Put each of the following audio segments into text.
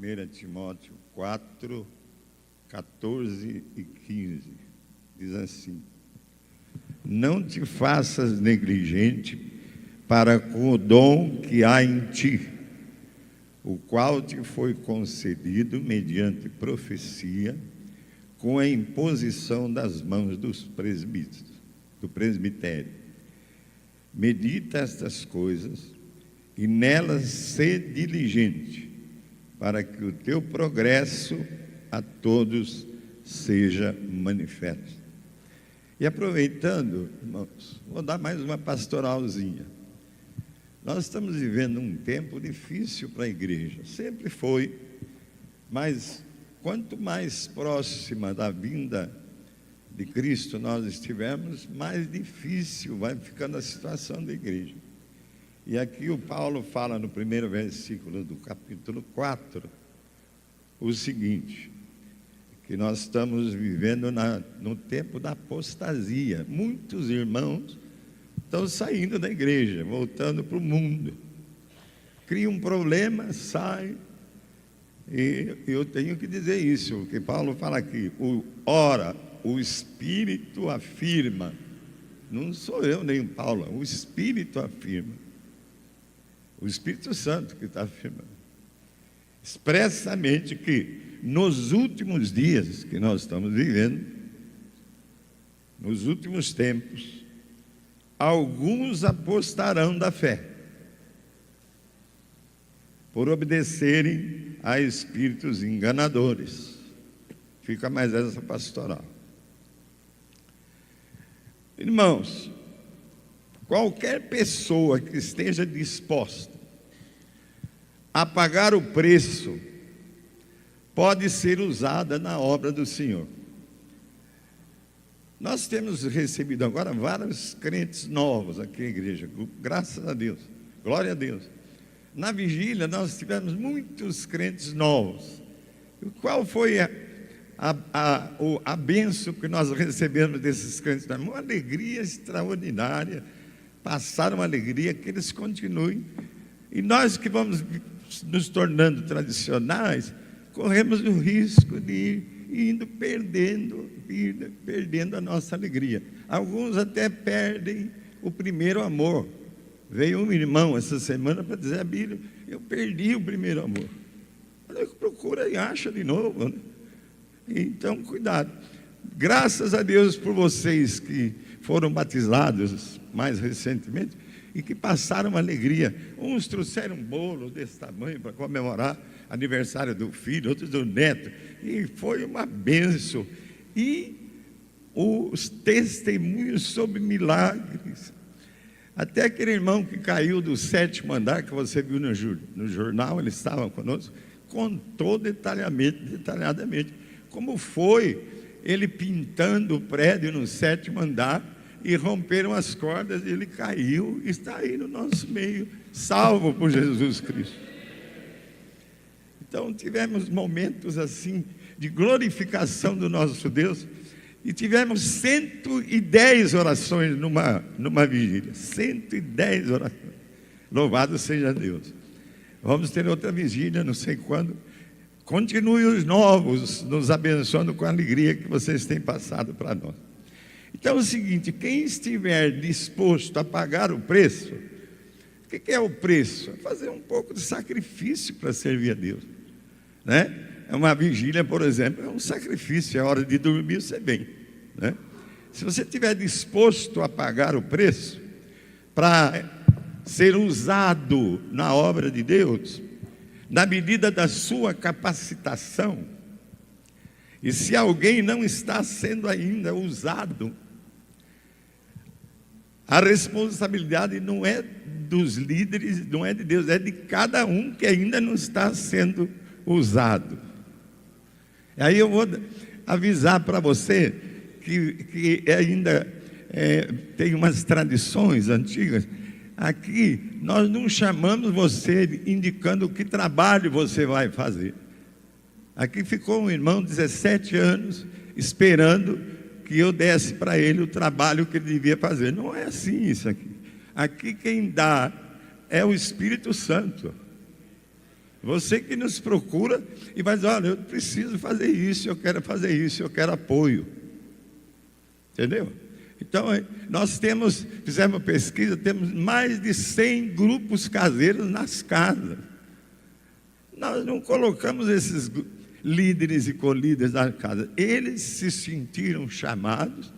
1 Timóteo 4, 14 e 15. Diz assim: não te faças negligente para com o dom que há em ti, o qual te foi concedido mediante profecia, com a imposição das mãos dos presbíteros, do presbitério. Medita estas coisas e nelas sê diligente, para que o teu progresso a todos seja manifesto. E aproveitando, irmãos, vou dar mais uma pastoralzinha. Nós estamos vivendo um tempo difícil para a igreja, sempre foi, mas quanto mais próxima da vinda de Cristo nós estivermos, mais difícil vai ficando a situação da igreja. E aqui o Paulo fala no primeiro versículo do capítulo 4, o seguinte, que nós estamos vivendo no tempo da apostasia. Muitos irmãos estão saindo da igreja, voltando para o mundo. Cria um problema, sai. E eu tenho que dizer isso, porque Paulo fala aqui, ora, o Espírito afirma, não sou eu nem Paulo, o Espírito afirma, o Espírito Santo que está afirmando, expressamente que nos últimos dias que nós estamos vivendo, nos últimos tempos, alguns apostarão da fé, por obedecerem a espíritos enganadores. Fica mais essa pastoral. Irmãos, qualquer pessoa que esteja disposta a pagar o preço pode ser usada na obra do Senhor. Nós temos recebido agora vários crentes novos aqui na igreja, graças a Deus, glória a Deus. Na vigília nós tivemos muitos crentes novos. Qual foi a bênção que nós recebemos desses crentes? Uma alegria extraordinária, passaram uma alegria, que eles continuem. E nós que vamos nos tornando tradicionais, corremos o risco de ir perdendo a nossa alegria. Alguns até perdem o primeiro amor. Veio um irmão essa semana para dizer: a Bíblia, eu perdi o primeiro amor. Procura e acha de novo, né? Então, cuidado. Graças a Deus por vocês que foram batizados mais recentemente e que passaram uma alegria. Uns trouxeram um bolo desse tamanho para comemorar aniversário do filho, outros do neto, e foi uma bênção. E os testemunhos sobre milagres. Até aquele irmão que caiu do 7º andar, que você viu no jornal, ele estava conosco, contou detalhadamente como foi ele pintando o prédio no 7º andar, e romperam as cordas, e ele caiu, e está aí no nosso meio, salvo por Jesus Cristo. Então tivemos momentos assim, de glorificação do nosso Deus, e tivemos 110 orações numa vigília, 110 orações, louvado seja Deus. Vamos ter outra vigília, não sei quando. Continue os novos, nos abençoando com a alegria que vocês têm passado para nós. Então é o seguinte, quem estiver disposto a pagar o preço, o que é o preço? É fazer um pouco de sacrifício para servir a Deus, né? É uma vigília, por exemplo, é um sacrifício, é hora de dormir, você vem, né? Se você estiver disposto a pagar o preço para ser usado na obra de Deus, na medida da sua capacitação, e se alguém não está sendo ainda usado, a responsabilidade não é dos líderes, não é de Deus, é de cada um que ainda não está sendo usado. Aí eu vou avisar para você que ainda tem umas tradições antigas. Aqui nós não chamamos você indicando que trabalho você vai fazer. Aqui ficou um irmão de 17 anos esperando que eu desse para ele o trabalho que ele devia fazer. Não é assim isso aqui. Aqui quem dá é o Espírito Santo. Você que nos procura e vai dizer: olha, eu preciso fazer isso, eu quero fazer isso, eu quero apoio. Entendeu? Então, nós fizemos pesquisa, temos mais de 100 grupos caseiros nas casas. Nós não colocamos esses líderes e colíderes na casa. Eles se sentiram chamados,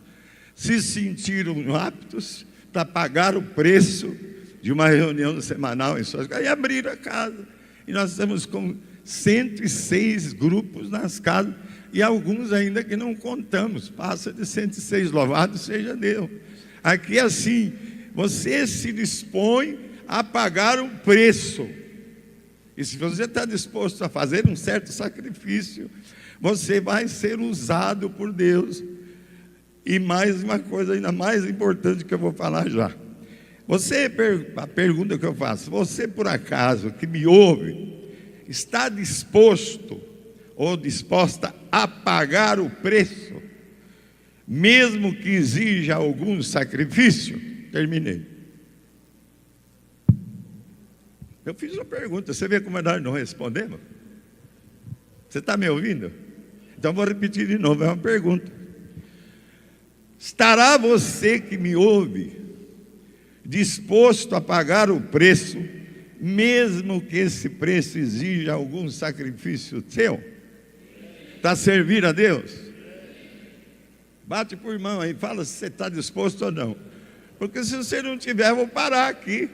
se sentiram aptos para pagar o preço de uma reunião semanal em suas casas e abriram a casa. E nós estamos com 106 grupos nas casas, e alguns ainda que não contamos, passa de 106, louvado seja Deus. Aqui é assim, você se dispõe a pagar um preço, e se você está disposto a fazer um certo sacrifício, você vai ser usado por Deus. E mais uma coisa ainda mais importante que eu vou falar já. A pergunta que eu faço: você por acaso que me ouve, está disposto ou disposta a pagar o preço, mesmo que exija algum sacrifício? Terminei. Eu fiz uma pergunta, você vê como nós não respondemos? Você está me ouvindo? Então vou repetir de novo, é uma pergunta. Estará você que me ouve disposto a pagar o preço, mesmo que esse preço exija algum sacrifício seu, para servir a Deus? Bate por mão aí, fala se você está disposto ou não, porque se você não tiver, eu vou parar aqui,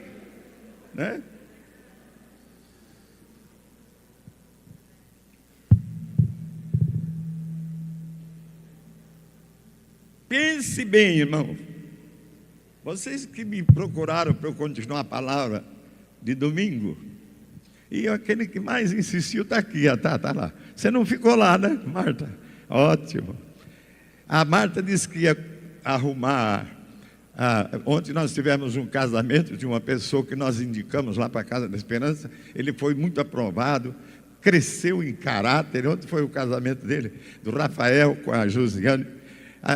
né? Pense bem, irmão. Vocês que me procuraram para eu continuar a palavra de domingo, e aquele que mais insistiu está aqui, está lá. Você não ficou lá, né, Marta? Ótimo. A Marta disse que ia arrumar. Ontem nós tivemos um casamento de uma pessoa que nós indicamos lá para a Casa da Esperança. Ele foi muito aprovado, cresceu em caráter. Ontem foi o casamento dele, do Rafael com a Josiane.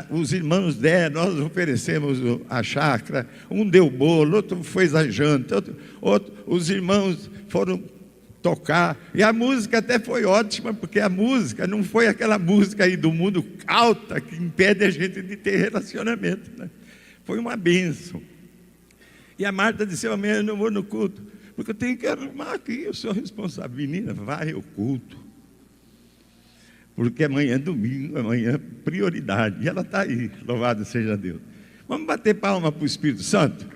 Os irmãos deram, nós oferecemos a chácara, um deu bolo, outro fez a janta, os irmãos foram tocar, e a música até foi ótima, porque a música não foi aquela música aí do mundo alta que impede a gente de ter relacionamento, né? Foi uma bênção. E a Marta disse: amanhã eu não vou no culto, porque eu tenho que arrumar aqui, eu sou responsável. Menina, vai ao culto, porque amanhã é domingo, amanhã é prioridade. E ela está aí, louvado seja Deus. Vamos bater palma para o Espírito Santo?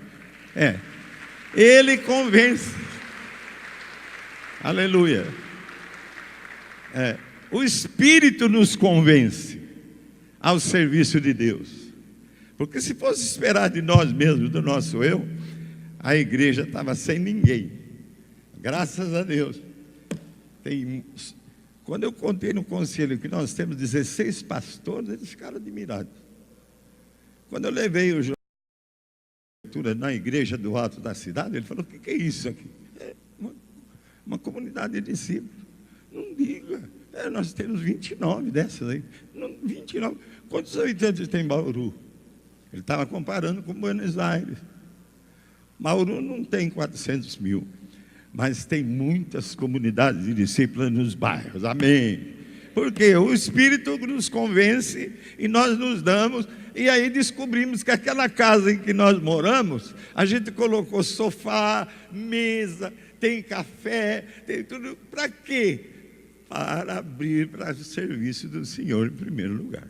Ele convence. Aleluia. O Espírito nos convence ao serviço de Deus. Porque se fosse esperar de nós mesmos, do nosso eu, a igreja estava sem ninguém. Graças a Deus. Quando eu contei no conselho que nós temos 16 pastores, eles ficaram admirados. Quando eu levei o João na igreja do alto da cidade, ele falou: o que é isso aqui? É uma comunidade de discípulos. Não diga. Nós temos 29 dessas aí. 29. Quantos habitantes tem Bauru? Ele estava comparando com Buenos Aires. Bauru não tem 400 mil. Mas tem muitas comunidades de discípulos nos bairros, amém? Porque o Espírito nos convence e nós nos damos, e aí descobrimos que aquela casa em que nós moramos, a gente colocou sofá, mesa, tem café, tem tudo, para quê? Para abrir para o serviço do Senhor em primeiro lugar.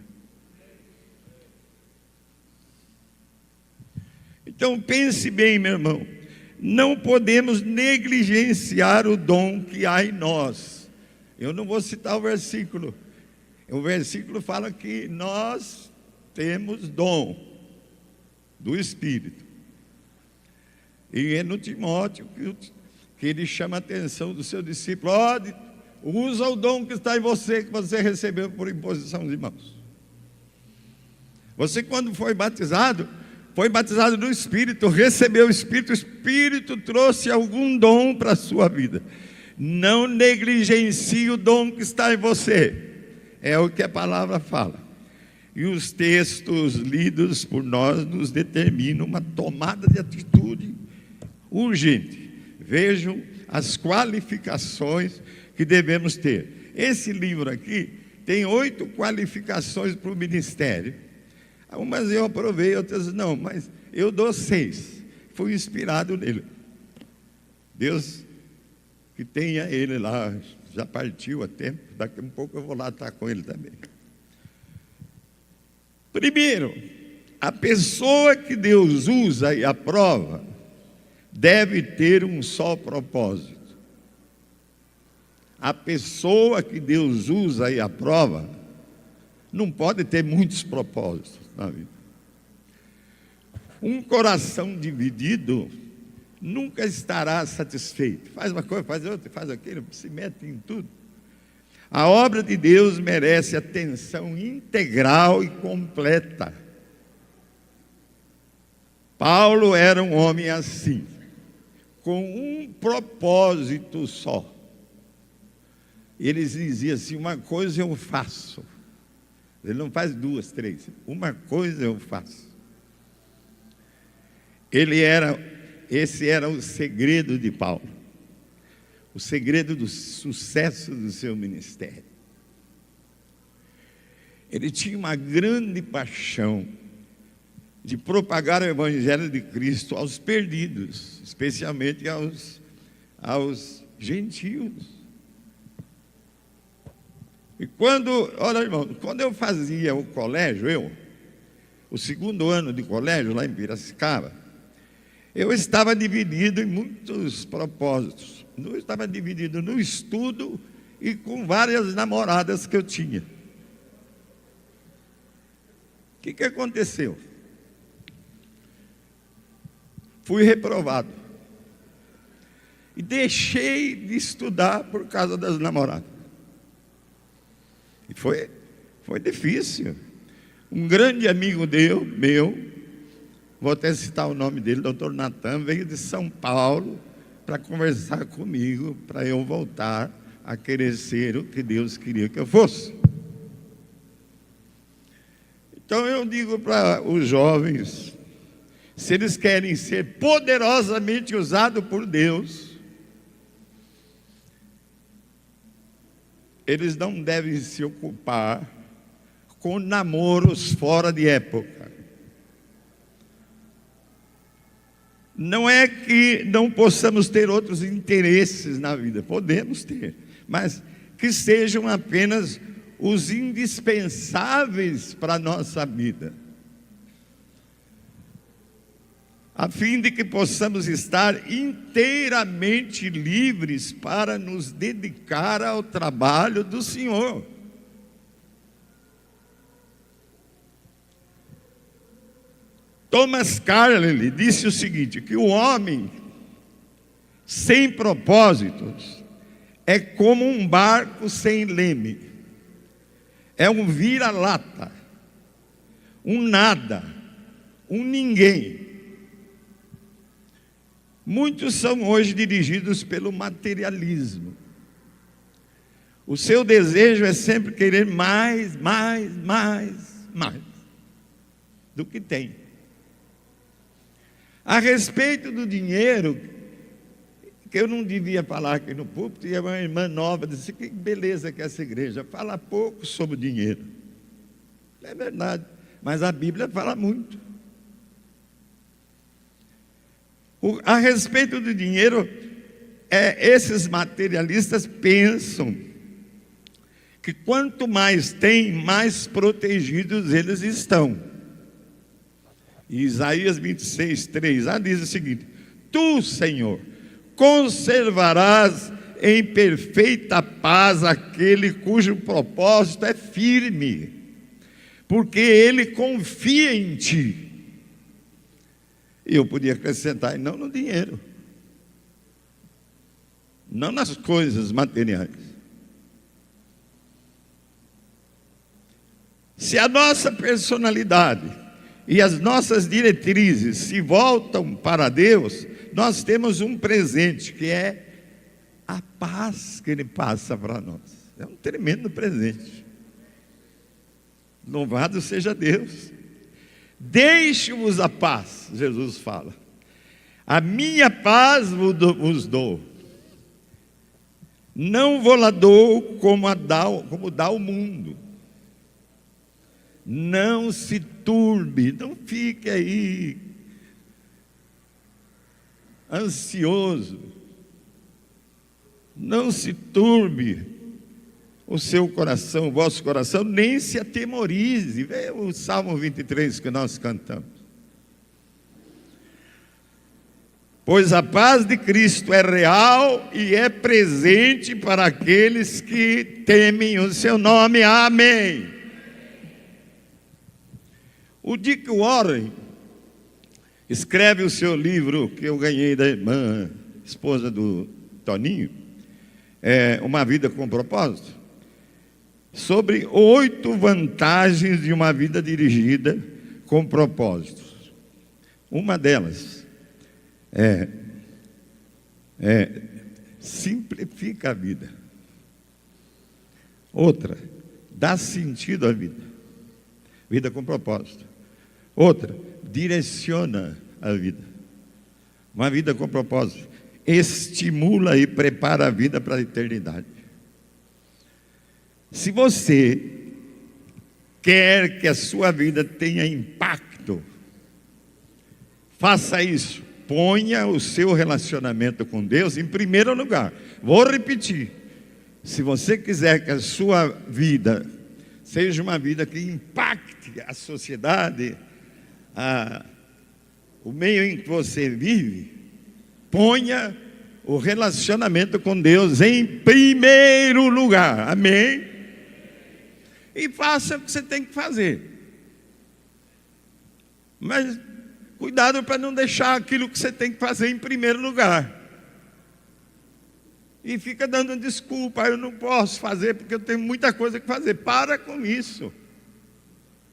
Então pense bem, meu irmão. Não podemos negligenciar o dom que há em nós. Eu não vou citar o versículo. O versículo fala que nós temos dom do Espírito. E é no Timóteo que ele chama a atenção do seu discípulo: usa o dom que está em você, que você recebeu por imposição de mãos. Você, quando foi batizado no Espírito, recebeu o Espírito trouxe algum dom para a sua vida. Não negligencie o dom que está em você, é o que a palavra fala. E os textos lidos por nós nos determinam uma tomada de atitude urgente. Vejam as qualificações que devemos ter. Esse livro aqui tem 8 qualificações para o ministério. Umas eu aprovei, outras não, mas eu dou 6. Fui inspirado nele. Deus que tenha ele lá, já partiu há tempo, daqui a um pouco eu vou lá estar com ele também. Primeiro, a pessoa que Deus usa e aprova deve ter um só propósito. A pessoa que Deus usa e aprova não pode ter muitos propósitos na vida. Um coração dividido nunca estará satisfeito. Faz uma coisa, faz outra, faz aquilo, se mete em tudo. A obra de Deus merece atenção integral e completa. Paulo era um homem assim, com um propósito só. Ele dizia assim: uma coisa eu faço. Ele não faz 2, 3. Uma coisa eu faço. Esse era o segredo de Paulo. O segredo do sucesso do seu ministério. Ele tinha uma grande paixão de propagar o Evangelho de Cristo aos perdidos, especialmente aos gentios. E olha, irmão, quando eu fazia o colégio, o 2º ano de colégio lá em Piracicaba, eu estava dividido em muitos propósitos. Eu estava dividido no estudo e com várias namoradas que eu tinha. O que aconteceu? Fui reprovado. E deixei de estudar por causa das namoradas. E foi difícil. Um grande amigo meu, vou até citar o nome dele, Dr. Natan, veio de São Paulo para conversar comigo, para eu voltar a querer ser o que Deus queria que eu fosse. Então eu digo para os jovens, se eles querem ser poderosamente usados por Deus, eles não devem se ocupar com namoros fora de época. Não é que não possamos ter outros interesses na vida, podemos ter, mas que sejam apenas os indispensáveis para a nossa vida, a fim de que possamos estar inteiramente livres para nos dedicar ao trabalho do Senhor. Thomas Carlyle disse o seguinte, que o homem sem propósitos é como um barco sem leme, é um vira-lata, um nada, um ninguém. Muitos são hoje dirigidos pelo materialismo. O seu desejo é sempre querer mais do que tem. A respeito do dinheiro, que eu não devia falar aqui no púlpito, e uma irmã nova disse: que beleza que é essa igreja, fala pouco sobre o dinheiro. É verdade, mas a Bíblia fala muito. A respeito do dinheiro, esses materialistas pensam que quanto mais tem, mais protegidos eles estão. E Isaías 26:3 diz o seguinte: tu, Senhor, conservarás em perfeita paz aquele cujo propósito é firme, porque ele confia em ti. Eu podia acrescentar, e não no dinheiro, não nas coisas materiais. Se a nossa personalidade e as nossas diretrizes se voltam para Deus, nós temos um presente, que é a paz que Ele passa para nós. É um tremendo presente. Louvado seja Deus. Deixe-vos a paz, Jesus fala. A minha paz vos dou. Não vou-la dou como dá o mundo. Não se turbe, não fique aí ansioso. Não se turbe o seu coração, o vosso coração, nem se atemorize. Vê o Salmo 23 que nós cantamos. Pois a paz de Cristo é real e é presente para aqueles que temem o seu nome. Amém. O Dick Warren escreve o seu livro, que eu ganhei da irmã, esposa do Toninho, Uma Vida com Propósito, sobre 8 vantagens de uma vida dirigida com propósitos. Uma delas simplifica a vida. Outra, dá sentido à vida. Vida com propósito. Outra, direciona a vida. Uma vida com propósito estimula e prepara a vida para a eternidade. Se você quer que a sua vida tenha impacto, faça isso. Ponha o seu relacionamento com Deus em primeiro lugar. Vou repetir. Se você quiser que a sua vida seja uma vida que impacte a sociedade, o meio em que você vive, ponha o relacionamento com Deus em primeiro lugar. Amém? E faça o que você tem que fazer. Mas cuidado para não deixar aquilo que você tem que fazer em primeiro lugar. E fica dando desculpa, eu não posso fazer porque eu tenho muita coisa que fazer. Para com isso.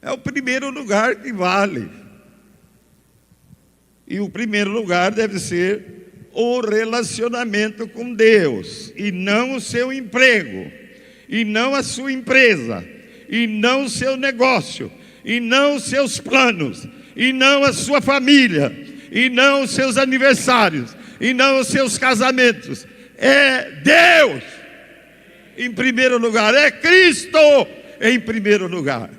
É o primeiro lugar que vale. E o primeiro lugar deve ser o relacionamento com Deus, e não o seu emprego, e não a sua empresa, e não o seu negócio, e não os seus planos, e não a sua família, e não os seus aniversários, e não os seus casamentos. É Deus em primeiro lugar, é Cristo em primeiro lugar.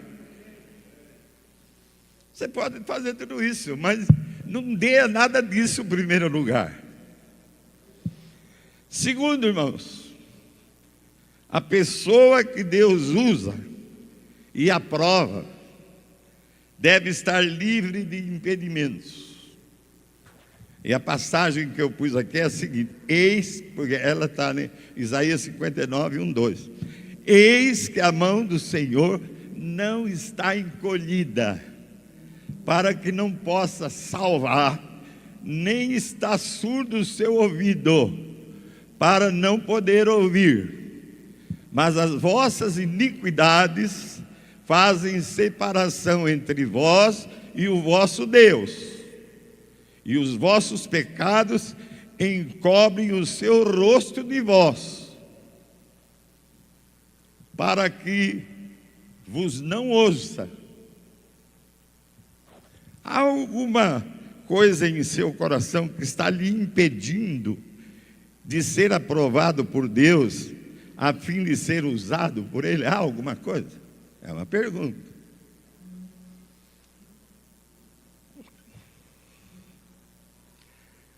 Você pode fazer tudo isso, mas não dê nada disso em primeiro lugar. Segundo, irmãos, a pessoa que Deus usa e aprova deve estar livre de impedimentos. E a passagem que eu pus aqui é a seguinte: porque ela está em Isaías 59, 1, 2. Eis que a mão do Senhor não está encolhida, para que não possa salvar, nem está surdo o seu ouvido, para não poder ouvir. Mas as vossas iniquidades fazem separação entre vós e o vosso Deus, e os vossos pecados encobrem o seu rosto de vós, para que vos não ouça. Há alguma coisa em seu coração que está lhe impedindo de ser aprovado por Deus, a fim de ser usado por Ele? Há alguma coisa? É uma pergunta.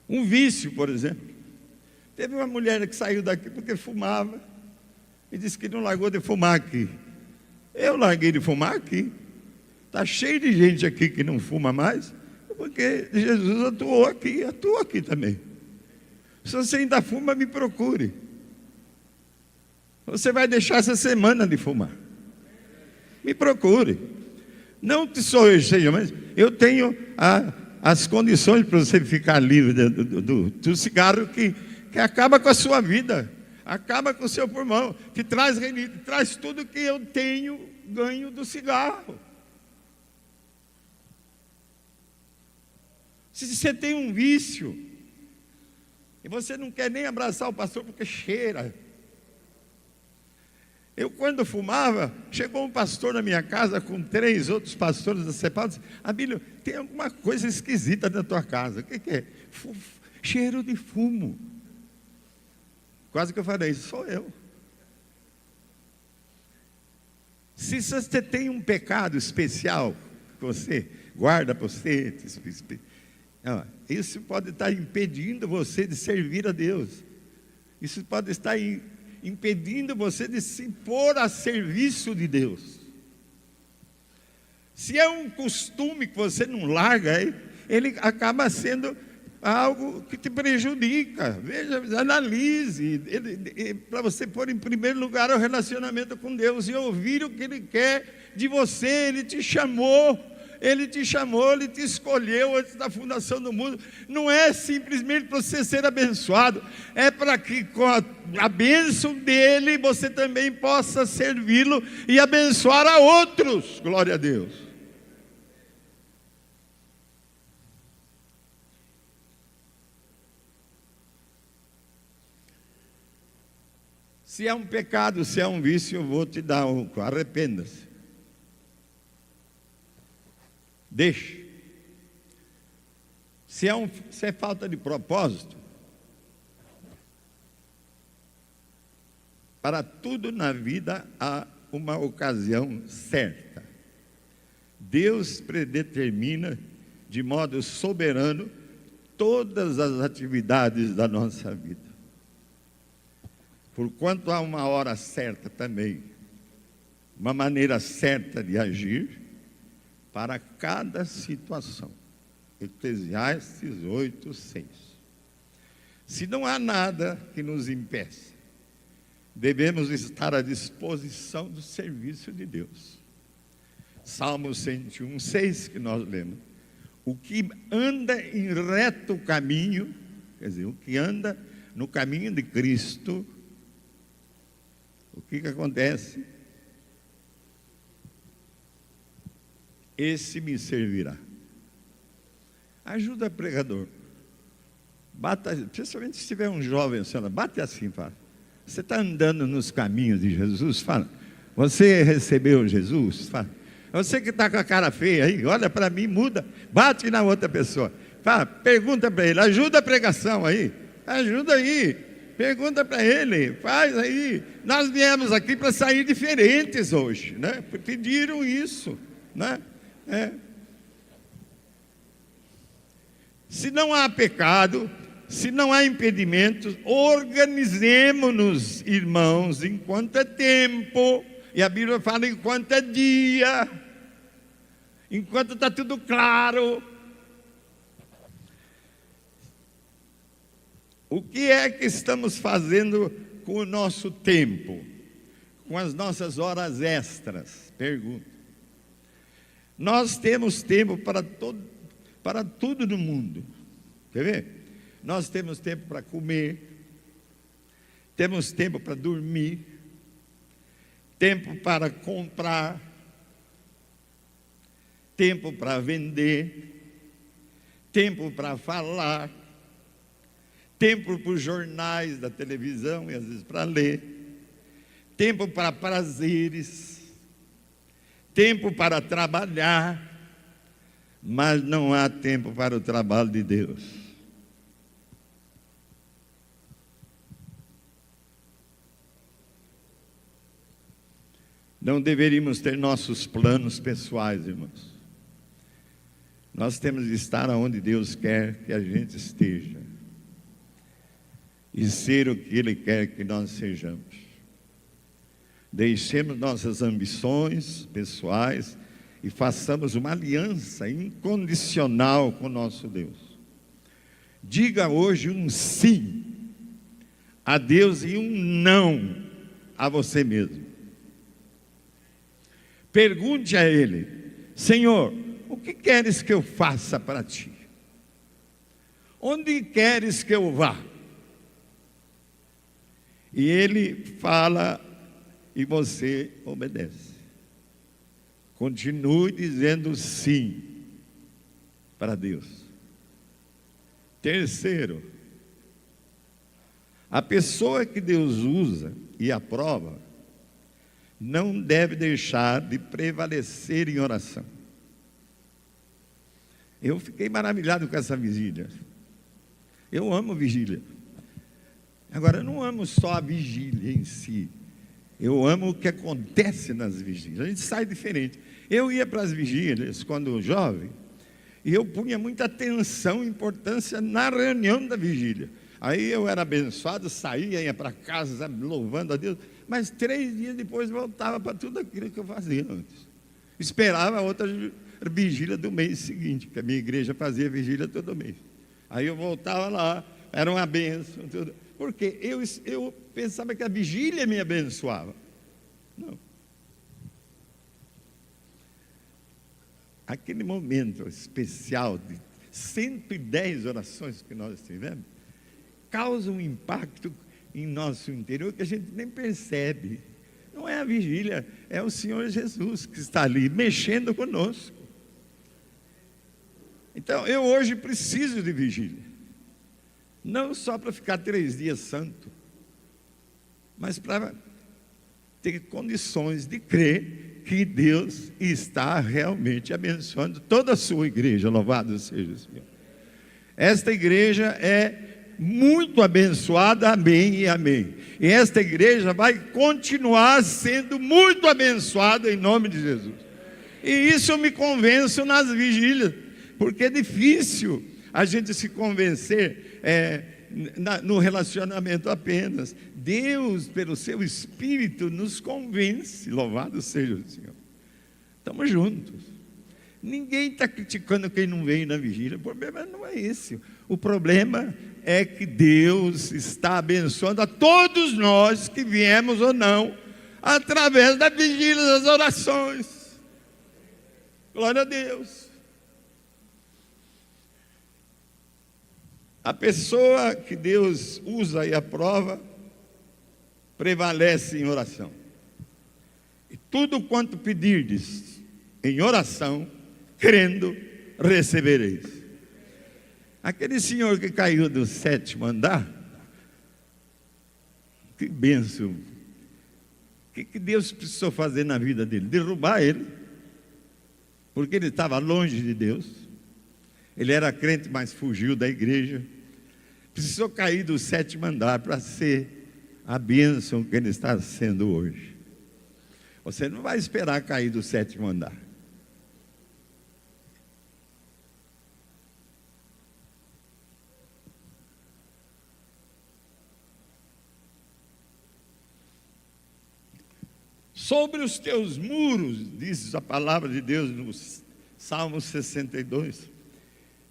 Um vício, por exemplo. Teve uma mulher que saiu daqui porque fumava e disse que não largou de fumar aqui. Eu larguei de fumar aqui. Está cheio de gente aqui que não fuma mais, porque Jesus atuou aqui, atua aqui também. Se você ainda fuma, me procure. Você vai deixar essa semana de fumar. Me procure. Não que sou eu seja, mas eu tenho as condições para você ficar livre do cigarro que acaba com a sua vida, acaba com o seu pulmão, que traz tudo que eu tenho ganho do cigarro. Se você tem um vício e você não quer nem abraçar o pastor porque cheira. Eu, quando fumava, chegou um pastor na minha casa com 3 outros pastores da CEPAL e disse: Abílio, tem alguma coisa esquisita na tua casa. O que é? Cheiro de fumo. Quase que eu falei, sou eu. Se você tem um pecado especial que você guarda para você, isso pode estar impedindo você de servir a Deus. Isso pode estar impedindo você de se pôr a serviço de Deus. Se é um costume que você não larga, ele acaba sendo algo que te prejudica. Veja, analise, para você pôr em primeiro lugar o relacionamento com Deus e ouvir o que Ele quer de você. Ele te chamou, Ele te escolheu antes da fundação do mundo. Não é simplesmente para você ser abençoado, é para que com a bênção dEle você também possa servi-lo e abençoar a outros. Glória a Deus. Se é um pecado, se é um vício, eu vou te dar arrependa-se. Deixe. Se é falta de propósito, para tudo na vida há uma ocasião certa. Deus predetermina de modo soberano todas as atividades da nossa vida. Porquanto há uma hora certa também, uma maneira certa de agir para cada situação. Eclesiastes 8:6. Se não há nada que nos impeça, devemos estar à disposição do serviço de Deus. Salmo 101:6, que nós lemos. O que anda em reto caminho, quer dizer, o que anda no caminho de Cristo, o que acontece? Esse me servirá. Ajuda pregador. Bata, principalmente se tiver um jovem, senhora, bate assim, fala. Você está andando nos caminhos de Jesus? Fala. Você recebeu Jesus? Fala. Você que está com a cara feia aí, olha para mim, muda. Bate na outra pessoa. Fala, pergunta para ele, ajuda a pregação aí. Ajuda aí. Pergunta para ele, faz aí. Nós viemos aqui para sair diferentes hoje, né? Pediram isso, né? Se não há pecado, se não há impedimentos, organizemos-nos, irmãos, enquanto é tempo. E a Bíblia fala enquanto é dia, enquanto está tudo claro. O que é que estamos fazendo com o nosso tempo? Com as nossas horas extras? Pergunta. Nós temos tempo para tudo no mundo. Quer ver? Nós temos tempo para comer, temos tempo para dormir, tempo para comprar, tempo para vender, tempo para falar, tempo para os jornais da televisão e às vezes para ler, tempo para prazeres, tempo para trabalhar, mas não há tempo para o trabalho de Deus. Não deveríamos ter nossos planos pessoais, irmãos. Nós temos de estar onde Deus quer que a gente esteja e ser o que Ele quer que nós sejamos. Deixemos nossas ambições pessoais e façamos uma aliança incondicional com nosso Deus. Diga hoje um sim a Deus e um não a você mesmo. Pergunte a Ele: Senhor, o que queres que eu faça para Ti? Onde queres que eu vá? E Ele fala e você obedece. Continue dizendo sim para Deus. Terceiro, a pessoa que Deus usa e aprova não deve deixar de prevalecer em oração. Eu fiquei maravilhado com essa vigília. Eu amo vigília. Agora, eu não amo só a vigília em si, eu amo o que acontece nas vigílias. A gente sai diferente. Eu ia para as vigílias quando jovem, e eu punha muita atenção e importância na reunião da vigília. Aí eu era abençoado, saía, ia para casa, sabe, louvando a Deus, mas 3 dias depois voltava para tudo aquilo que eu fazia antes. Esperava a outra vigília do mês seguinte, que a minha igreja fazia vigília todo mês. Aí eu voltava lá, era uma bênção, tudo. Porque eu pensava que a vigília me abençoava. Não. Aquele momento especial de 110 orações que nós tivemos, causa um impacto em nosso interior que a gente nem percebe. Não é a vigília, é o Senhor Jesus que está ali mexendo conosco. Então, eu hoje preciso de vigília. Não só para ficar 3 dias santo, mas para ter condições de crer que Deus está realmente abençoando toda a sua igreja. Louvado seja o Senhor. Esta igreja é muito abençoada, amém e amém. E esta igreja vai continuar sendo muito abençoada em nome de Jesus. E isso eu me convenço nas vigílias, porque é difícil a gente se convencer no relacionamento apenas. Deus, pelo seu Espírito, nos convence. Louvado seja o Senhor. Estamos juntos. Ninguém está criticando quem não veio na vigília. O problema não é esse. O problema é que Deus está abençoando a todos nós que viemos ou não, através da vigília, das orações. Glória a Deus. A pessoa que Deus usa e aprova, prevalece em oração. E tudo quanto pedirdes em oração, crendo, recebereis. Aquele senhor que caiu do 7º andar, que bênção. O que Deus precisou fazer na vida dele? Derrubar ele, porque ele estava longe de Deus. Ele era crente, mas fugiu da igreja. Precisou cair do 7º andar para ser a bênção que ele está sendo hoje. Você não vai esperar cair do 7º andar. Sobre os teus muros, diz a palavra de Deus no Salmo 62,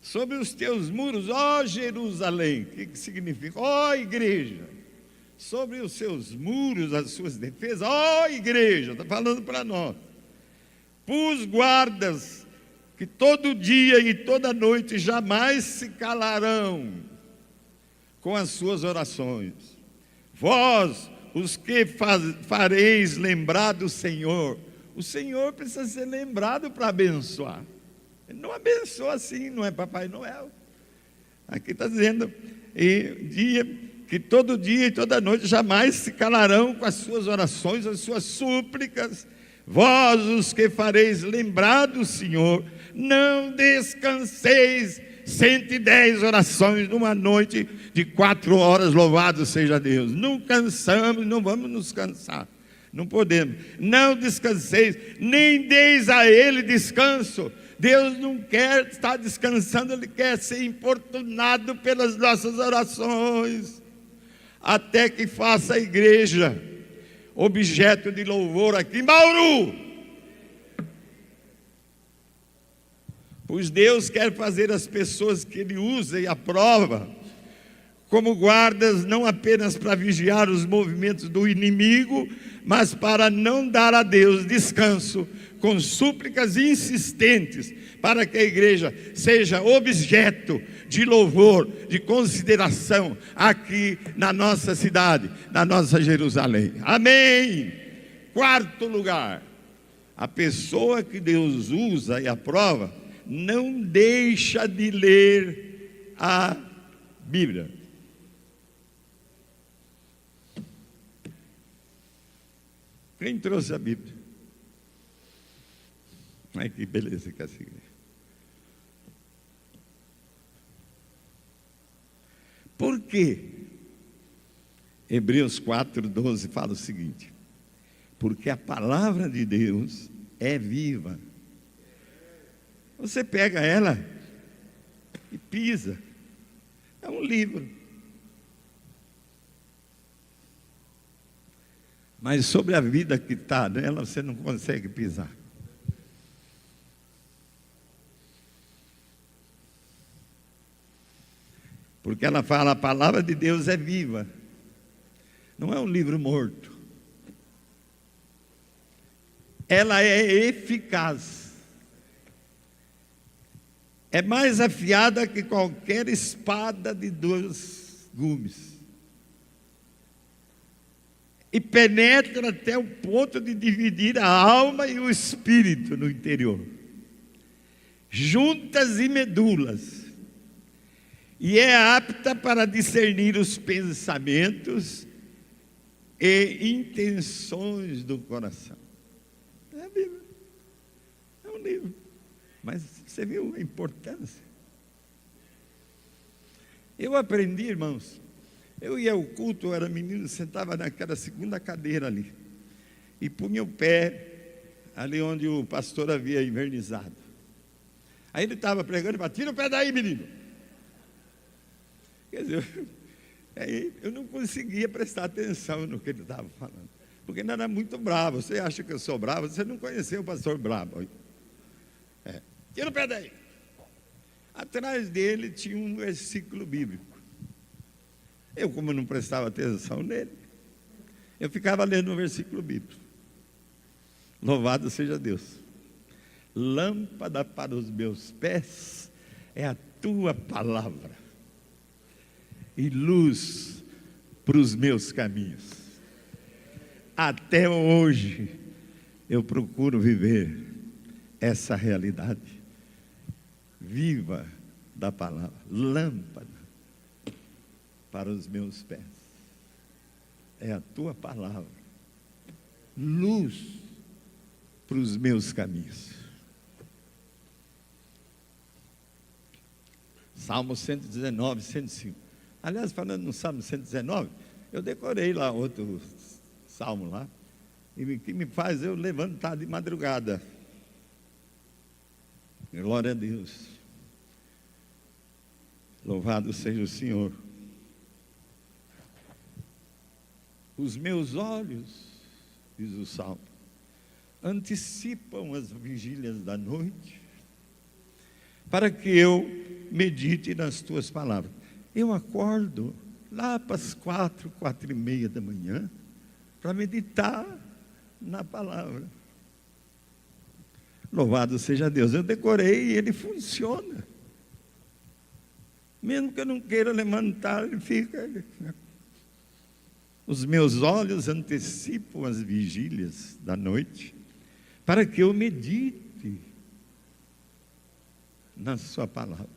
sobre os teus muros, ó Jerusalém, o que significa? Ó igreja, sobre os seus muros, as suas defesas, ó igreja, está falando para nós, pus guardas que todo dia e toda noite jamais se calarão com as suas orações. Vós, os que fareis lembrar do Senhor. O Senhor precisa ser lembrado para abençoar. Ele não abençoa assim, não é Papai Noel. Aqui está dizendo, que todo dia e toda noite jamais se calarão com as suas orações, as suas súplicas. Vós, os que fareis lembrar do Senhor, não descanseis. 110 orações numa noite de 4 horas, louvado seja Deus. Não cansamos, não vamos nos cansar, não podemos. Não descanseis, nem deis a Ele descanso. Deus não quer estar descansando, Ele quer ser importunado pelas nossas orações, até que faça a igreja objeto de louvor aqui em Bauru. Pois Deus quer fazer as pessoas que Ele usa e aprova como guardas, não apenas para vigiar os movimentos do inimigo, mas para não dar a Deus descanso, com súplicas insistentes, para que a igreja seja objeto de louvor, de consideração aqui na nossa cidade, na nossa Jerusalém. Amém. 4º lugar, a pessoa que Deus usa e aprova não deixa de ler a Bíblia. Quem trouxe a Bíblia? Ai, que beleza que é essa igreja. Por quê? Hebreus 4:12 fala o seguinte: porque a palavra de Deus é viva. Você pega ela e pisa. É um livro. Mas sobre a vida que está nela, você não consegue pisar. Porque ela fala, a palavra de Deus é viva. Não é um livro morto. Ela é eficaz. É mais afiada que qualquer espada de 2 gumes. E penetra até o ponto de dividir a alma e o espírito no interior. Juntas e medulas. E é apta para discernir os pensamentos e intenções do coração. É a Bíblia. É um livro. Mas você viu a importância? Eu aprendi, irmãos. Eu ia ao culto, eu era menino, sentava naquela segunda cadeira ali. E punha o pé ali onde o pastor havia invernizado. Aí ele estava pregando e tira o pé daí, menino. Quer dizer, aí eu não conseguia prestar atenção no que ele estava falando. Porque ele era muito bravo. Você acha que eu sou bravo? Você não conheceu o pastor bravo. Tira o pé daí. Atrás dele tinha um versículo bíblico. Eu, como não prestava atenção nele, eu ficava lendo o versículo bíblico. Louvado seja Deus. Lâmpada para os meus pés é a tua palavra, e luz para os meus caminhos. Até hoje eu procuro viver essa realidade viva da palavra. Lâmpada para os meus pés é a tua palavra, luz para os meus caminhos. Salmo 119, 105. Aliás, falando no Salmo 119, eu decorei lá outro salmo lá, e que me faz eu levantar de madrugada. Glória a Deus. Louvado seja o Senhor. Os meus olhos, diz o Salmo, antecipam as vigílias da noite, para que eu medite nas tuas palavras. Eu acordo lá para as 4h30 da manhã, para meditar na palavra. Louvado seja Deus. Eu decorei e ele funciona. Mesmo que eu não queira levantar, ele fica. Os meus olhos antecipam as vigílias da noite, para que eu medite na sua palavra.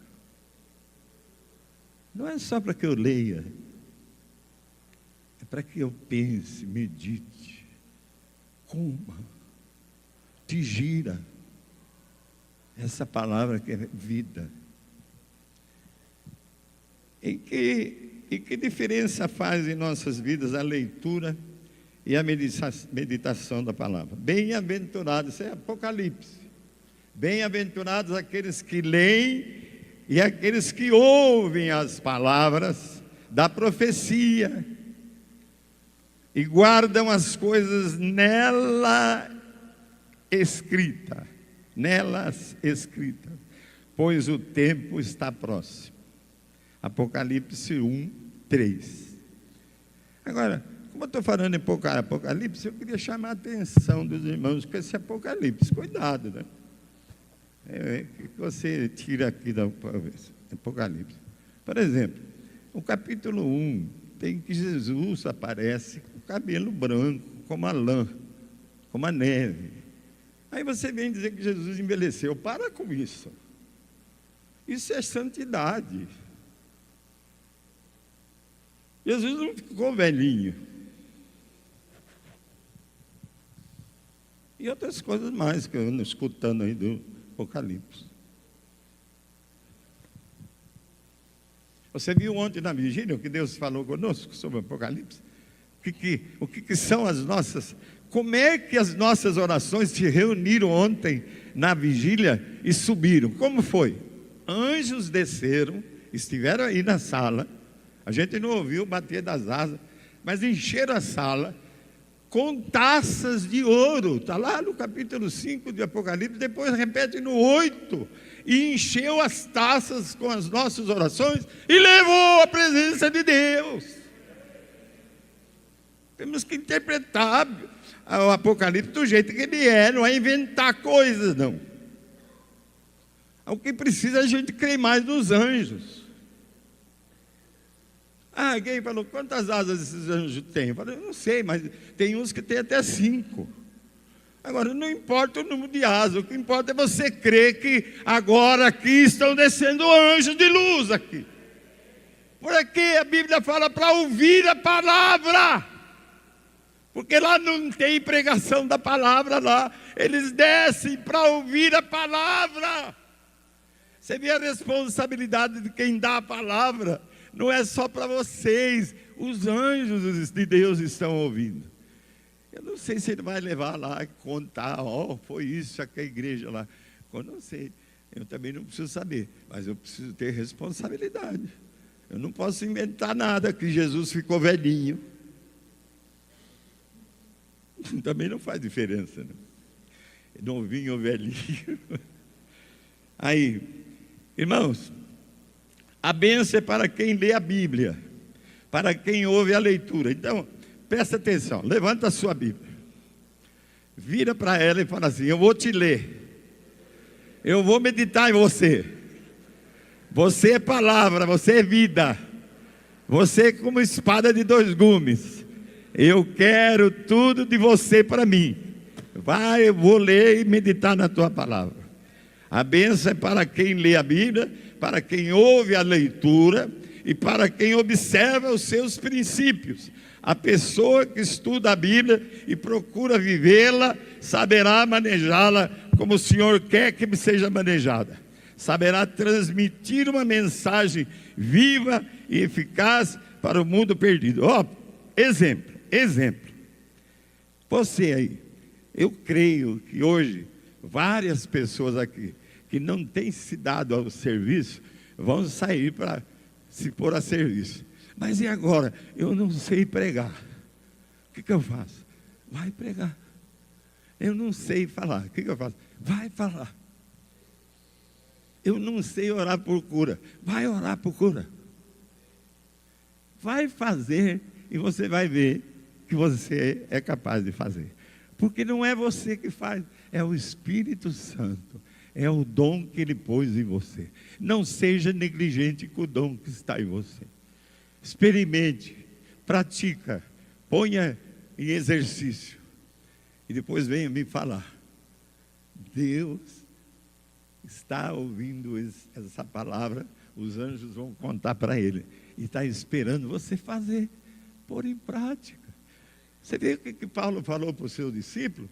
Não é só para que eu leia, é para que eu pense, medite, coma, digira essa palavra que é vida. E que diferença faz em nossas vidas a leitura e a meditação da palavra? Bem-aventurados, isso é Apocalipse. Bem-aventurados aqueles que leem e aqueles que ouvem as palavras da profecia e guardam as coisas nelas escritas, pois o tempo está próximo. Apocalipse 1:3. Agora, como eu estou falando em Apocalipse, eu queria chamar a atenção dos irmãos com esse Apocalipse. Cuidado, né? O que você tira aqui da Apocalipse? Por exemplo, o capítulo 1 tem que Jesus aparece com o cabelo branco, como a lã, como a neve. Aí você vem dizer que Jesus envelheceu. Para com isso. Isso é santidade. Jesus não ficou velhinho. E outras coisas mais que eu ando escutando aí do Apocalipse. Você viu ontem na vigília o que Deus falou conosco sobre o Apocalipse? O que são as nossas... Como é que as nossas orações se reuniram ontem na vigília e subiram? Como foi? Anjos desceram, estiveram aí na sala, a gente não ouviu bater das asas, mas encheram a sala com taças de ouro. Está lá no capítulo 5 de Apocalipse, depois repete no 8, e encheu as taças com as nossas orações e levou a presença de Deus. Temos que interpretar o Apocalipse do jeito que ele é, não é inventar coisas, não. O que precisa é a gente crer mais nos anjos. Alguém falou, quantas asas esses anjos têm? Eu falei, eu não sei, mas tem uns que têm até 5. Agora, não importa o número de asas, o que importa é você crer que agora aqui estão descendo anjos de luz aqui. Por aqui a Bíblia fala para ouvir a palavra. Porque lá não tem pregação da palavra lá. Eles descem para ouvir a palavra. Você vê a responsabilidade de quem dá a palavra. Não é só para vocês. Os anjos de Deus estão ouvindo. Eu não sei se ele vai levar lá e contar. Foi isso, aquela igreja lá. Eu não sei. Eu também não preciso saber. Mas eu preciso ter responsabilidade. Eu não posso inventar nada que Jesus ficou velhinho. Também não faz diferença, né? Novinho ou velhinho. Aí, irmãos, a bênção é para quem lê a Bíblia, para quem ouve a leitura. Então, presta atenção, levanta a sua Bíblia, vira para ela e fala assim: eu vou te ler, eu vou meditar em você. Você é palavra, você é vida, você é como espada de 2 gumes. Eu quero tudo de você para mim. Vai, eu vou ler e meditar na tua palavra. A bênção é para quem lê a Bíblia, para quem ouve a leitura e para quem observa os seus princípios. A pessoa que estuda a Bíblia e procura vivê-la, saberá manejá-la como o Senhor quer que seja manejada. Saberá transmitir uma mensagem viva e eficaz para o mundo perdido. Exemplo. Você aí, eu creio que hoje várias pessoas aqui que não têm se dado ao serviço vão sair para se pôr a serviço. Mas e agora? Eu não sei pregar. O que eu faço? Vai pregar. Eu não sei falar. O que eu faço? Vai falar. Eu não sei orar por cura. Vai orar por cura. Vai fazer e você vai ver que você é capaz de fazer. Porque não é você que faz, é o Espírito Santo. É o dom que Ele pôs em você. Não seja negligente com o dom que está em você. Experimente, pratica, ponha em exercício. E depois venha me falar. Deus está ouvindo essa palavra, os anjos vão contar para Ele. E está esperando você fazer, pôr em prática. Você vê o que Paulo falou para o seu discípulo?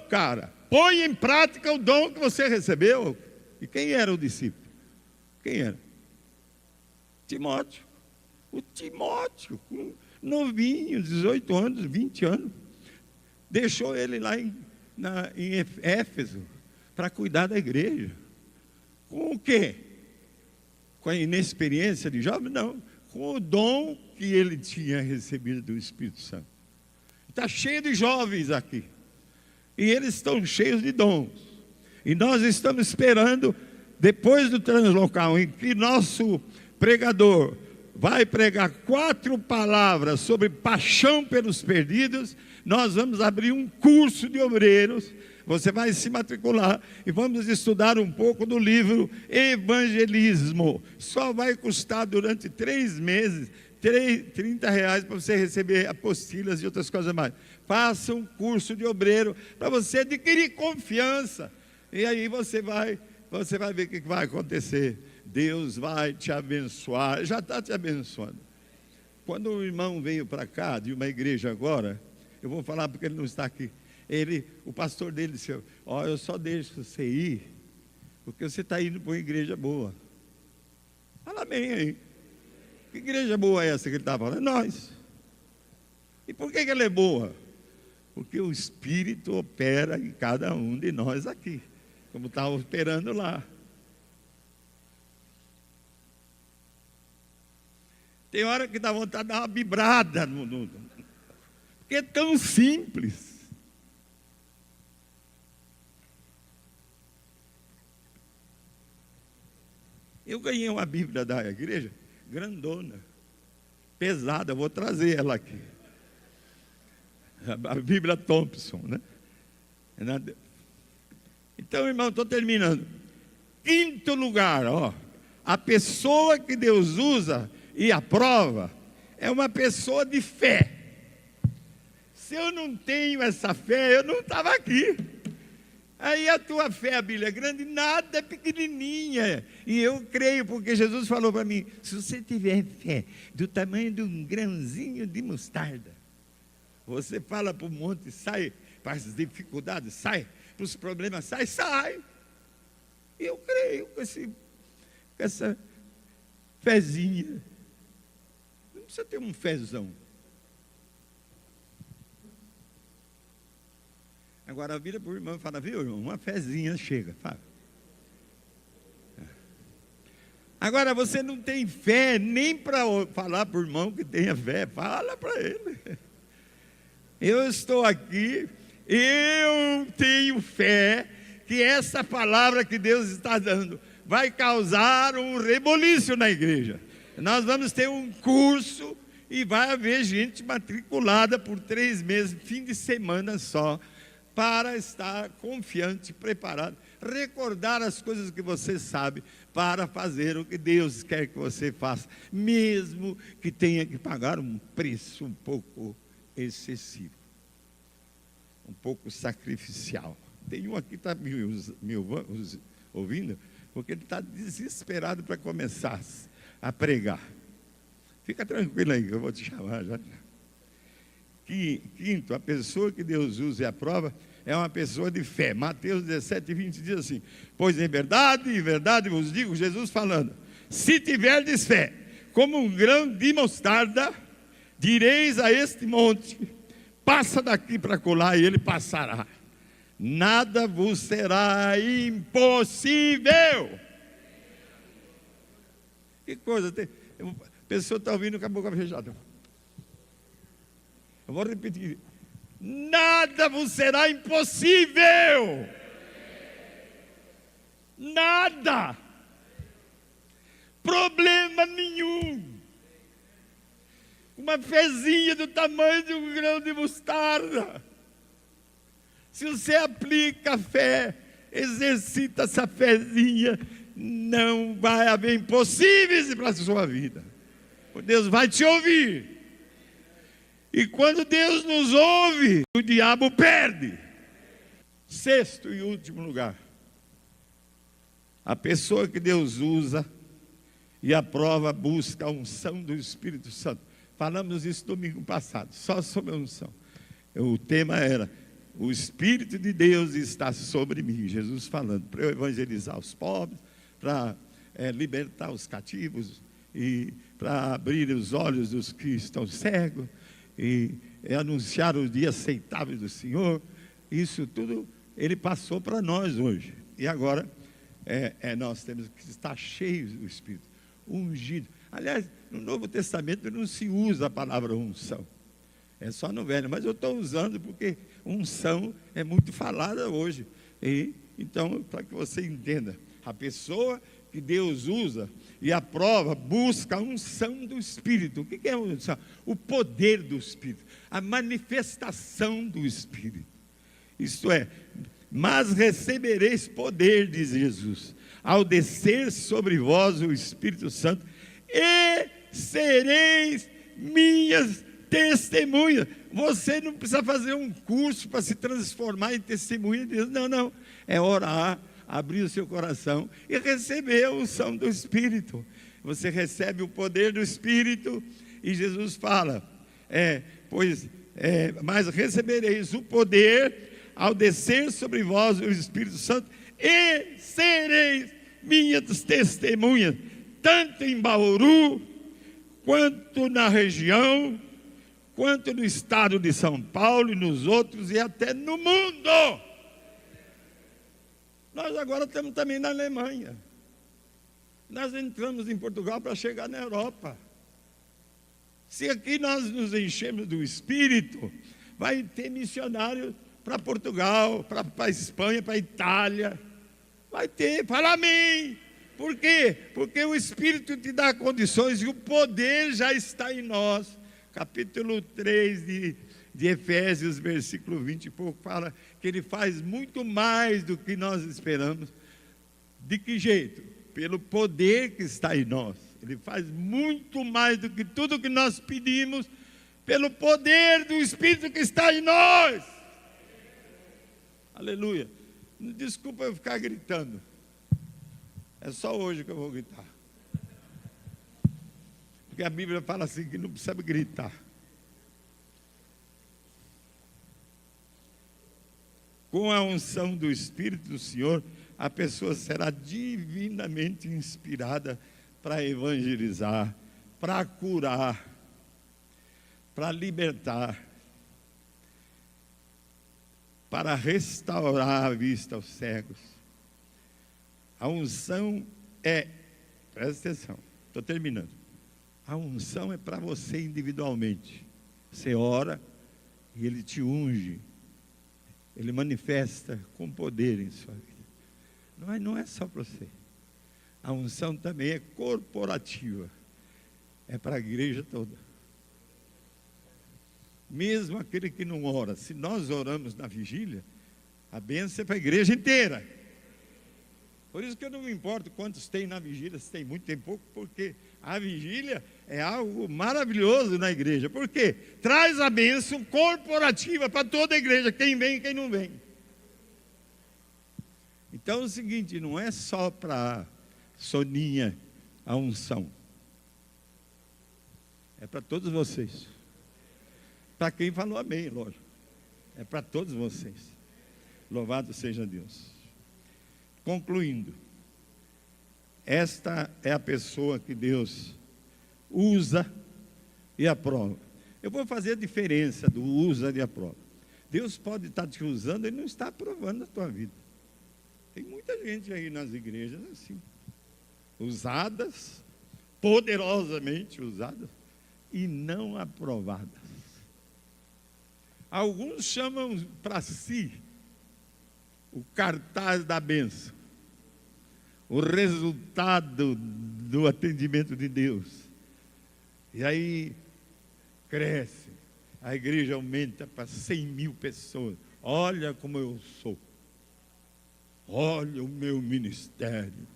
Cara, põe em prática o dom que você recebeu. E quem era o discípulo? Quem era? Timóteo. O Timóteo, novinho, 18 anos, 20 anos. Deixou ele lá em Éfeso para cuidar da igreja. Com o quê? Com a inexperiência de jovem? Não. Com o dom que ele tinha recebido do Espírito Santo. Está cheio de jovens aqui. E eles estão cheios de dons. E nós estamos esperando, depois do translocal, em que nosso pregador vai pregar 4 palavras sobre paixão pelos perdidos, nós vamos abrir um curso de obreiros. Você vai se matricular e vamos estudar um pouco do livro Evangelismo. Só vai custar durante 3 meses R$30 para você receber apostilas e outras coisas mais. Faça um curso de obreiro para você adquirir confiança. E aí você vai ver o que vai acontecer. Deus vai te abençoar, já está te abençoando. Quando o irmão veio para cá, de uma igreja agora, eu vou falar porque ele não está aqui. O pastor dele disse: eu só deixo você ir, porque você está indo para uma igreja boa. Fala bem aí. Que igreja boa é essa que ele está falando? É nós. E por que ela é boa? Porque o Espírito opera em cada um de nós aqui, como está operando lá. Tem hora que dá vontade de dar uma vibrada, porque é tão simples. Eu ganhei uma Bíblia da igreja, grandona, pesada, vou trazer ela aqui. A Bíblia Thompson, né? Então, irmão, estou terminando. Quinto lugar, ó, a pessoa que Deus usa e aprova é uma pessoa de fé. Se eu não tenho essa fé, eu não estava aqui. Aí a tua fé, a Bíblia é grande, nada é pequenininha. E eu creio, porque Jesus falou para mim: se você tiver fé do tamanho de um grãozinho de mostarda, você fala para o monte, sai, para as dificuldades, sai, para os problemas, sai. E eu creio com essa fezinha. Não precisa ter um fezão. Agora vira para o irmão e fala: viu, irmão, uma fezinha chega. Fala. Agora você não tem fé nem para falar para o irmão que tenha fé. Fala para ele. Eu estou aqui, eu tenho fé que essa palavra que Deus está dando vai causar um reboliço na igreja. Nós vamos ter um curso e vai haver gente matriculada por 3 meses, fim de semana só, para estar confiante, preparado, recordar as coisas que você sabe, para fazer o que Deus quer que você faça, mesmo que tenha que pagar um preço um pouco excessivo, um pouco sacrificial. Tem um aqui que está me ouvindo, porque ele está desesperado para começar a pregar. Fica tranquilo aí, que eu vou te chamar já. Quinto, a pessoa que Deus usa e aprova é uma pessoa de fé. Mateus 17:20 diz assim: pois em verdade vos digo, Jesus falando, se tiverdes fé, como um grão de mostarda, direis a este monte, passa daqui para colar, e ele passará. Nada vos será impossível. Que coisa, a pessoa está ouvindo com a boca fechada. Eu vou repetir: nada vos será impossível. Nada. Problema nenhum. Uma fezinha do tamanho de um grão de mostarda. Se você aplica a fé, exercita essa fezinha, não vai haver impossíveis para a sua vida. Deus vai te ouvir. E quando Deus nos ouve, o diabo perde. Sexto e último lugar, a pessoa que Deus usa e aprova, busca a unção do Espírito Santo. Falamos isso domingo passado, só sobre a unção. O tema era: o Espírito de Deus está sobre mim. Jesus falando, para eu evangelizar os pobres, para libertar os cativos, e para abrir os olhos dos que estão cegos, e anunciar o dia aceitável do Senhor. Isso tudo Ele passou para nós hoje. E agora nós temos que estar cheios do Espírito, ungido. Aliás, no Novo Testamento não se usa a palavra unção, é só no Velho, mas eu estou usando porque unção é muito falada hoje. E então, para que você entenda, a pessoa que Deus usa e aprova, busca a unção do Espírito. O que é a unção? O poder do Espírito, a manifestação do Espírito. Isto é, mas recebereis poder, diz Jesus, ao descer sobre vós o Espírito Santo, e sereis minhas testemunhas. Você não precisa fazer um curso para se transformar em testemunha de Deus. Não, é orar, abrir o seu coração e receber a unção do Espírito. Você recebe o poder do Espírito, e Jesus fala, mas recebereis o poder ao descer sobre vós o Espírito Santo, e sereis minhas testemunhas, tanto em Bauru, quanto na região, quanto no estado de São Paulo e nos outros e até no mundo. Nós agora estamos também na Alemanha. Nós entramos em Portugal para chegar na Europa. Se aqui nós nos enchemos do Espírito, vai ter missionário para Portugal, para a Espanha, para a Itália. Vai ter, fala amém. Por quê? Porque o Espírito te dá condições e o poder já está em nós. Capítulo 3 de Efésios, versículo 20 e pouco, fala que Ele faz muito mais do que nós esperamos. De que jeito? Pelo poder que está em nós. Ele faz muito mais do que tudo que nós pedimos, pelo poder do Espírito que está em nós. Aleluia. Desculpa eu ficar gritando. É só hoje que eu vou gritar. Porque a Bíblia fala assim que não precisa gritar. Com a unção do Espírito do Senhor, a pessoa será divinamente inspirada para evangelizar, para curar, para libertar, para restaurar a vista aos cegos. A unção presta atenção, estou terminando. A unção é para você individualmente. Você ora e Ele te unge, Ele manifesta com poder em sua vida. Não é só para você. A unção também é corporativa, é para a igreja toda. Mesmo aquele que não ora, se nós oramos na vigília, a bênção é para a igreja inteira. Por isso que eu não me importo quantos tem na vigília, se tem muito, tem pouco, porque a vigília é algo maravilhoso na igreja. Por quê? Traz a bênção corporativa para toda a igreja, quem vem e quem não vem. Então é o seguinte, não é só para Soninha a unção. É para todos vocês. Para quem falou amém, lógico. É para todos vocês. Louvado seja Deus. Concluindo, esta é a pessoa que Deus usa e aprova. Eu vou fazer a diferença do usa e aprova. Deus pode estar te usando e não está aprovando a tua vida. Tem muita gente aí nas igrejas assim, usadas, poderosamente usadas e não aprovadas. Alguns chamam para si o cartaz da bênção, o resultado do atendimento de Deus. E aí cresce, a igreja aumenta para 100.000 pessoas. Olha como eu sou. Olha o meu ministério.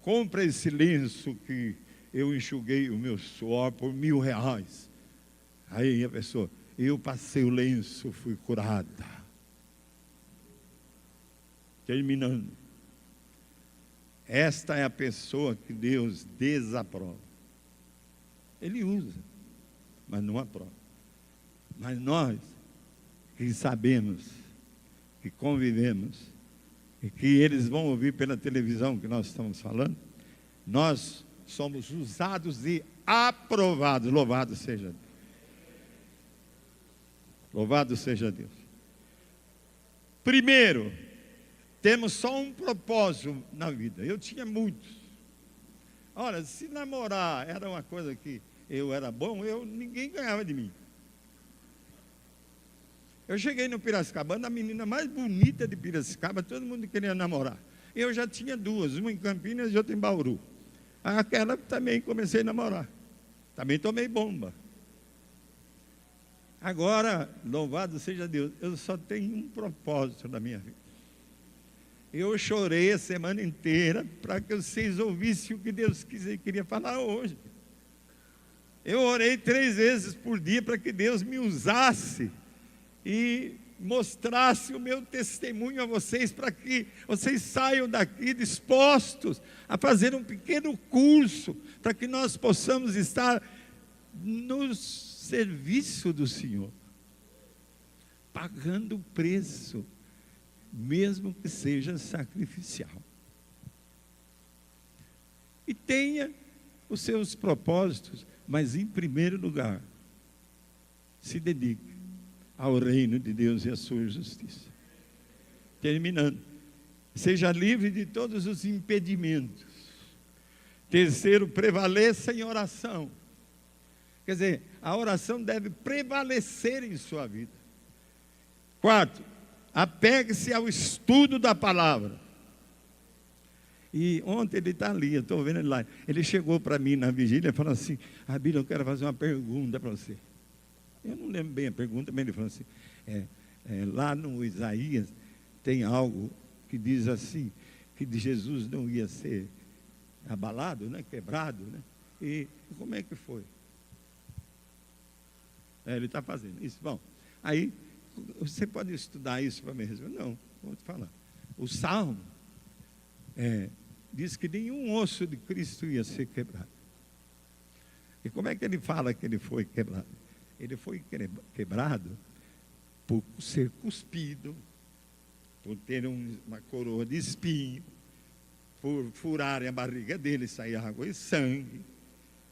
Compra esse lenço que eu enxuguei o meu suor por R$1.000. Aí a pessoa, eu passei o lenço, fui curada. Terminando. Esta é a pessoa que Deus desaprova. Ele usa, mas não aprova. Mas nós, que sabemos, que convivemos, e que eles vão ouvir pela televisão que nós estamos falando, nós somos usados e aprovados. Louvado seja Deus. Louvado seja Deus. Primeiro, temos só um propósito na vida. Eu tinha muitos. Olha, se namorar era uma coisa que eu era bom, ninguém ganhava de mim. Eu cheguei no Piracicabana, a menina mais bonita de Piracicaba, todo mundo queria namorar. Eu já tinha duas, uma em Campinas e outra em Bauru. Aquela também comecei a namorar. Também tomei bomba. Agora, louvado seja Deus, eu só tenho um propósito na minha vida. Eu chorei a semana inteira para que vocês ouvissem o que Deus queria falar hoje. Eu orei 3 vezes por dia para que Deus me usasse e mostrasse o meu testemunho a vocês, para que vocês saiam daqui dispostos a fazer um pequeno curso, para que nós possamos estar no serviço do Senhor, pagando o preço, mesmo que seja sacrificial. E tenha os seus propósitos, mas em primeiro lugar, se dedique ao reino de Deus e à sua justiça. Terminando, seja livre de todos os impedimentos. Terceiro, prevaleça em oração. Quer dizer, a oração deve prevalecer em sua vida. Quarto, apegue-se ao estudo da palavra. E ontem ele está ali, eu estou vendo ele lá. Ele chegou para mim na vigília e falou assim: Abílio, eu quero fazer uma pergunta para você. Eu não lembro bem a pergunta, mas ele falou assim: lá no Isaías tem algo que diz assim, que de Jesus não ia ser abalado, né, quebrado, né? E como é que foi? Ele está fazendo isso. Bom, aí você pode estudar isso para me resolver? Não, vou te falar. O Salmo diz que nenhum osso de Cristo ia ser quebrado. E como é que ele fala que ele foi quebrado? Ele foi quebrado por ser cuspido, por ter uma coroa de espinho, por furarem a barriga dele, sair água e sangue,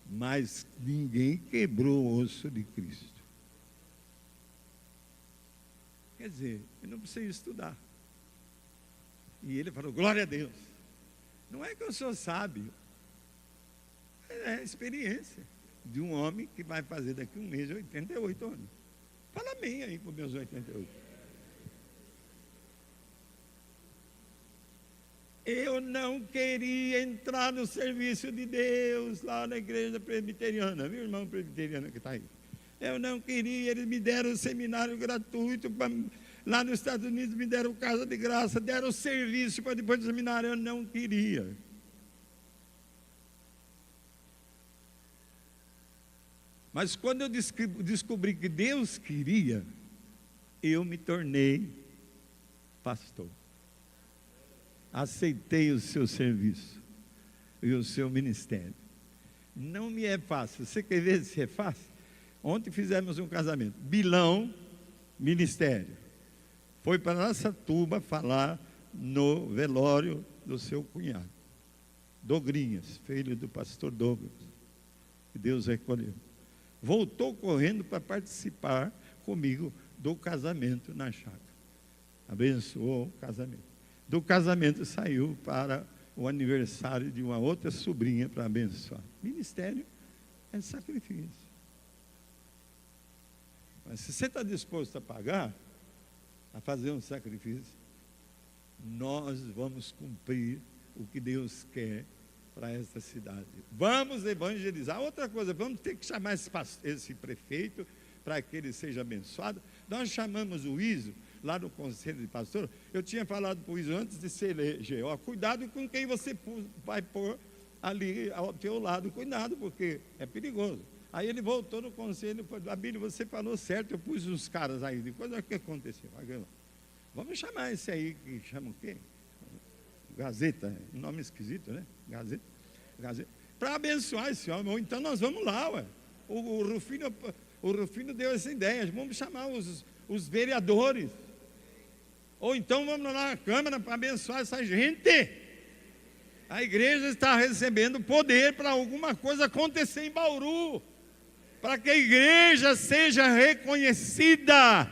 mas ninguém quebrou o osso de Cristo. Quer dizer, eu não precisei estudar. E ele falou: glória a Deus. Não é que eu sou sábio, é a experiência de um homem que vai fazer daqui a um mês 88 anos. Fala bem aí para os meus 88. Eu não queria entrar no serviço de Deus lá na igreja presbiteriana, meu irmão presbiteriano que está aí. Eu não queria, eles me deram um seminário gratuito, lá nos Estados Unidos me deram casa de graça, deram serviço para depois do seminário, eu não queria. Mas quando eu descobri que Deus queria, eu me tornei pastor. Aceitei o seu serviço e o seu ministério. Não me é fácil. Você quer ver se é fácil? Ontem fizemos um casamento. Bilão, ministério. Foi para Araçatuba falar no velório do seu cunhado, Dogrinhas, filho do pastor Douglas, que Deus recolheu. Voltou correndo para participar comigo do casamento na chácara. Abençoou o casamento. Do casamento saiu para o aniversário de uma outra sobrinha para abençoar. Ministério é sacrifício. Mas se você está disposto a pagar, a fazer um sacrifício, nós vamos cumprir o que Deus quer para esta cidade. Vamos evangelizar. Outra coisa, vamos ter que chamar esse prefeito para que ele seja abençoado. Nós chamamos o ISO lá no conselho de pastor. Eu tinha falado para o ISO antes de se eleger: cuidado com quem você vai pôr ali ao teu lado, cuidado, porque é perigoso. Aí ele voltou no conselho e falou: Abílio, você falou certo, eu pus uns caras aí. Depois o que aconteceu? Vamos chamar esse aí, que chama o quê? Gazeta, um nome esquisito, né? Gazeta. Para abençoar esse homem. Ou então nós vamos lá, ué. O Rufino deu essa ideia: vamos chamar os vereadores. Ou então vamos lá na Câmara para abençoar essa gente. A igreja está recebendo poder para alguma coisa acontecer em Bauru, para que a igreja seja reconhecida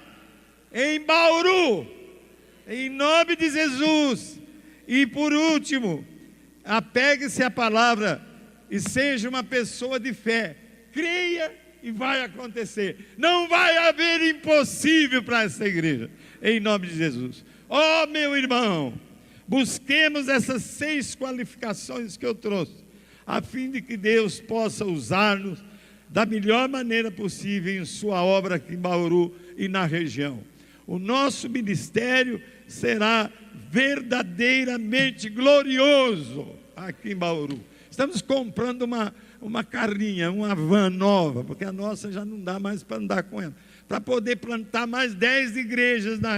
em Bauru, em nome de Jesus. E por último, apegue-se à palavra e seja uma pessoa de fé. Creia e vai acontecer. Não vai haver impossível para essa igreja, em nome de Jesus. Oh, meu irmão, busquemos essas 6 qualificações que eu trouxe, a fim de que Deus possa usar-nos da melhor maneira possível em sua obra aqui em Bauru e na região. O nosso ministério será verdadeiramente glorioso aqui em Bauru. Estamos comprando uma carrinha, uma van nova, porque a nossa já não dá mais para andar com ela, para poder plantar mais 10 igrejas na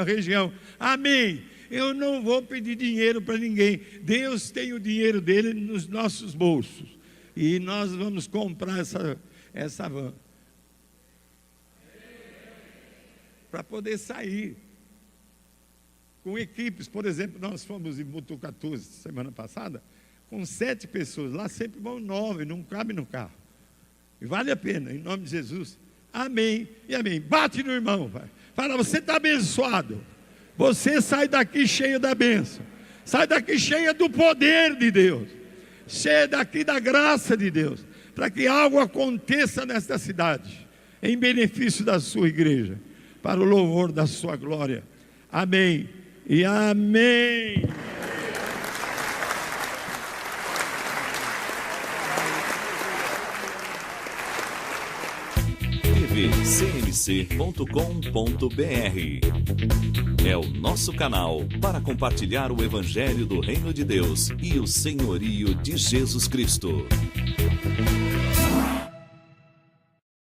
região. Amém. Eu não vou pedir dinheiro para ninguém. Deus tem o dinheiro dele nos nossos bolsos. E nós vamos comprar essa van. Para poder sair com equipes. Por exemplo, nós fomos em Botucatu semana passada, com 7 pessoas. Lá sempre vão 9, não cabe no carro. E vale a pena, em nome de Jesus. Amém e amém. Bate no irmão, pai. Fala, você está abençoado. Você sai daqui cheio da bênção. Sai daqui cheia do poder de Deus. Cheia daqui da graça de Deus. Para que algo aconteça nesta cidade. Em benefício da sua igreja. Para o louvor da sua glória. Amém e amém. tvcmc.com.br é o nosso canal para compartilhar o Evangelho do Reino de Deus e o senhorio de Jesus Cristo.